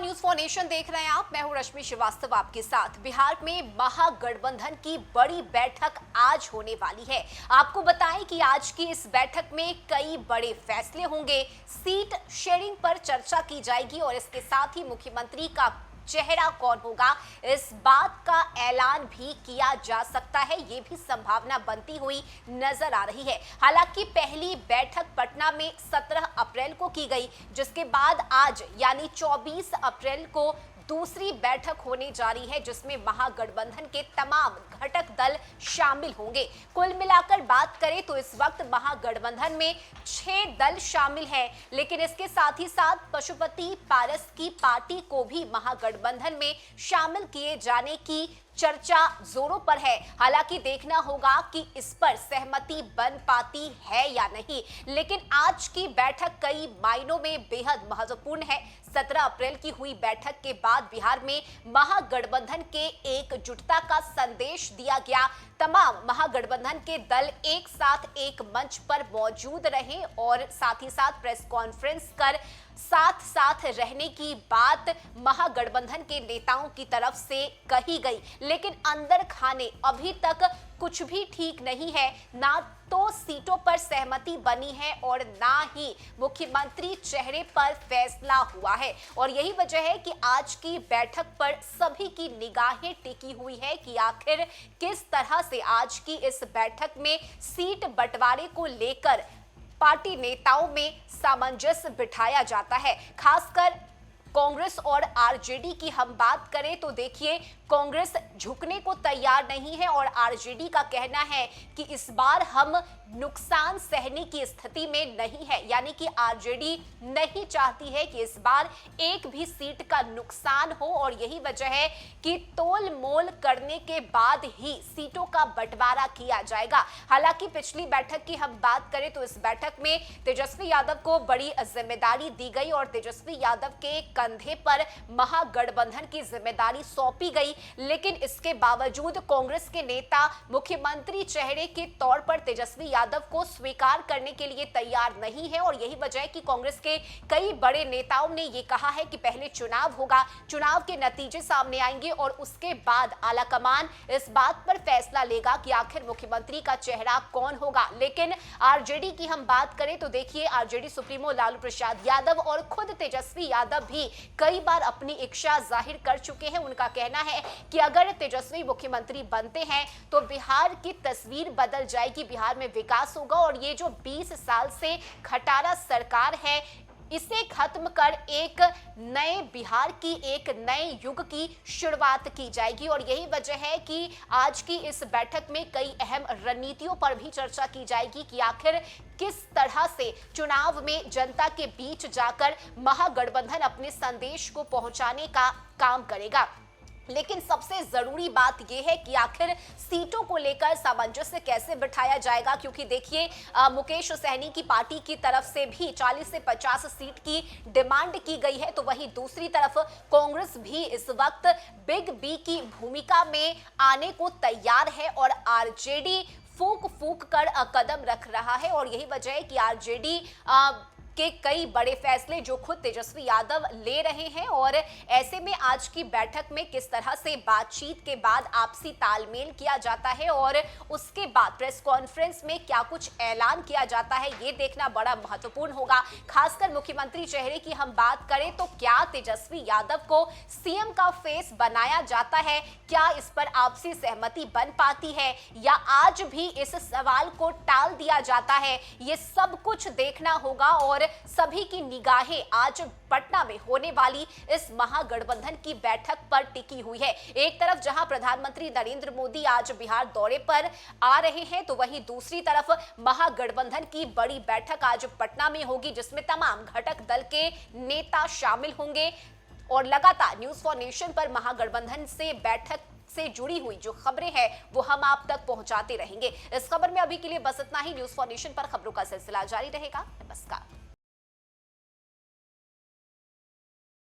News for nation देख रहे हैं आप। मैं हूं रश्मि श्रीवास्तव आपके साथ। बिहार में महागठबंधन की बड़ी बैठक आज होने वाली है। आपको बताएं कि आज की इस बैठक में कई बड़े फैसले होंगे। सीट शेयरिंग पर चर्चा की जाएगी और इसके साथ ही मुख्यमंत्री का चेहरा कौन होगा इस बात का ऐलान भी किया जा सकता है। ये भी संभावना बनती हुई नजर आ रही है। हालांकि पहली बैठक पटना में 17 अप्रैल को की गई, जिसके बाद आज यानी 24 अप्रैल को दूसरी बैठक होने जा रही है, जिसमें महागठबंधन के तमाम घटक दल शामिल होंगे। कुल मिलाकर बात करें तो इस वक्त महागठबंधन में 6 दल शामिल हैं, लेकिन इसके साथ ही साथ पशुपति पारस की पार्टी को भी महागठबंधन में शामिल किए जाने की चर्चा जोरों पर है। हालांकि देखना होगा कि इस पर सहमति बन पाती है या नहीं, लेकिन आज की बैठक कई मायनों में बेहद महत्वपूर्ण है। 17 अप्रैल की हुई बैठक के बाद बिहार में महागठबंधन के एकजुटता का संदेश दिया गया। तमाम महागठबंधन के दल एक साथ एक मंच पर मौजूद रहे और साथ ही साथ प्रेस कॉन्फ्रेंस कर साथ साथ रहने की बात महागठबंधन के नेताओं की तरफ से कही गई, लेकिन अंदर खाने अभी तक कुछ भी ठीक नहीं है। ना तो सीटों पर सहमति बनी है और ना ही मुख्यमंत्री चेहरे पर फैसला हुआ है। और यही वजह है कि आज की बैठक पर सभी की निगाहें टिकी हुई है कि आखिर किस तरह से आज की इस बैठक में सीट बंटवारे को लेकर पार्टी नेताओं में सामंजस्य बिठाया जाता है। खासकर कांग्रेस और आरजेडी की हम बात करें तो देखिए, कांग्रेस झुकने को तैयार नहीं है और आरजेडी का कहना है कि इस बार हम नुकसान सहने की स्थिति में नहीं है, यानी कि आरजेडी नहीं चाहती है कि इस बार एक भी सीट का नुकसान हो और यही वजह है कि तोल मोल करने के बाद ही सीटों का बंटवारा किया जाएगा। हालांकि पिछली बैठक की हम बात करें तो इस बैठक में तेजस्वी यादव को बड़ी जिम्मेदारी दी गई और तेजस्वी यादव के कंधे पर महागठबंधन की जिम्मेदारी सौंपी गई, लेकिन इसके बावजूद कांग्रेस के नेता मुख्यमंत्री चेहरे के तौर पर तेजस्वी यादव को स्वीकार करने के लिए तैयार नहीं है। और यही वजह है कि कांग्रेस के कई बड़े नेताओं ने यह कहा है कि पहले चुनाव होगा, चुनाव के नतीजे सामने आएंगे और उसके बाद आलाकमान इस बात पर फैसला लेगा कि आखिर मुख्यमंत्री का चेहरा कौन होगा। लेकिन आरजेडी की हम बात करें तो देखिए, आरजेडी सुप्रीमो लालू प्रसाद यादव और खुद तेजस्वी यादव भी कई बार अपनी इच्छा जाहिर कर चुके हैं। उनका कहना है कि अगर तेजस्वी मुख्यमंत्री बनते हैं तो बिहार की तस्वीर बदल जाएगी, बिहार में विकास होगा और ये जो 20 साल से खटारा सरकार है इसे खत्म कर एक नए बिहार की, एक नए युग की शुरुआत की जाएगी। और यही वजह है कि आज की इस बैठक में कई अहम रणनीतियों पर भी चर्चा की जाएगी कि आखिर किस तरह से चुनाव में जनता के बीच जाकर महागठबंधन अपने संदेश को पहुंचाने का काम करेगा। लेकिन सबसे जरूरी बात यह है कि आखिर सीटों को लेकर सामंजस्य कैसे बिठाया जाएगा, क्योंकि देखिए मुकेश सहनी की पार्टी की तरफ से भी 40 से 50 सीट की डिमांड की गई है, तो वहीं दूसरी तरफ कांग्रेस भी इस वक्त बिग बी की भूमिका में आने को तैयार है और आरजेडी फूक फूक कर कदम रख रहा है। और यही वजह है कि आरजेडी के कई बड़े फैसले जो खुद तेजस्वी यादव ले रहे हैं और ऐसे में आज की बैठक में किस तरह से बातचीत के बाद आपसी तालमेल किया जाता है और उसके बाद प्रेस कॉन्फ्रेंस में क्या कुछ ऐलान किया जाता है, ये देखना बड़ा महत्वपूर्ण होगा। खासकर मुख्यमंत्री चेहरे की हम बात करें तो क्या तेजस्वी यादव को सीएम का फेस बनाया जाता है, क्या इस पर आपसी सहमति बन पाती है या आज भी इस सवाल को टाल दिया जाता है, ये सब कुछ देखना होगा। और सभी की निगाहें आज पटना में होने वाली इस महागठबंधन की बैठक पर टिकी हुई है। एक तरफ जहां प्रधानमंत्री नरेंद्र मोदी आज बिहार दौरे पर आ रहे हैं, तो वहीं दूसरी तरफ महागठबंधन की बड़ी बैठक आज पटना में होगी, जिसमें तमाम घटक दल के नेता शामिल होंगे। और लगातार न्यूज फॉर नेशन पर महागठबंधन से बैठक से जुड़ी हुई जो खबरें हैं वो हम आप तक पहुंचाते रहेंगे। इस खबर में अभी के लिए बस इतना ही। न्यूज फॉर नेशन पर खबरों का सिलसिला जारी रहेगा। नमस्कार।